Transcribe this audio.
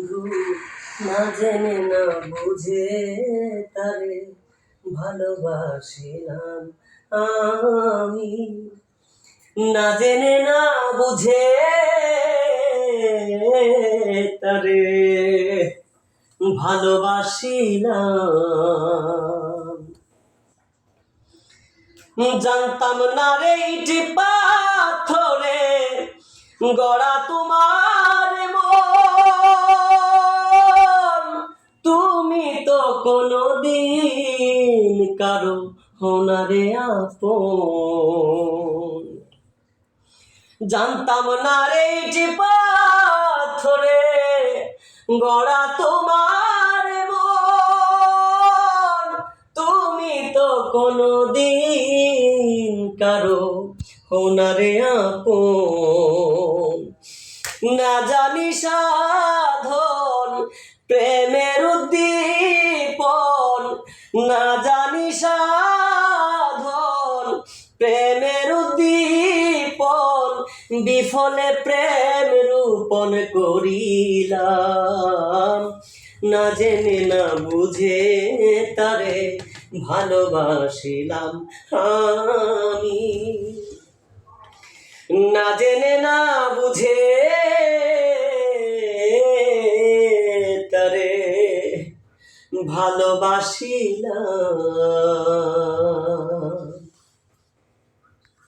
বন্ধু, না জেনে না বুঝে তারে ভালোবাসিলাম আমি। না জেনে না বুঝে তারে ভালোবাসিলাম। জানতাম না রে ইটি পাথরে গড়া তোমার মন, তুমি তো কোনোদিন কারো হোনারে আপন। জানতাম না রে ইটি পাথরে গড়া তোমার মন, তুমি তো কোনোদিন কারো হোনারে আপন। না জানি সাধন প্রেমের উদ্দীপন, না জানি সাধন প্রেমের উদ্দীপন, বিফলে প্রেম রূপন করিলাম। না জেনে না বুঝে তারে ভালোবাসিলাম আমি। না জেনে না বুঝে তারে ভালোবাসিলাম।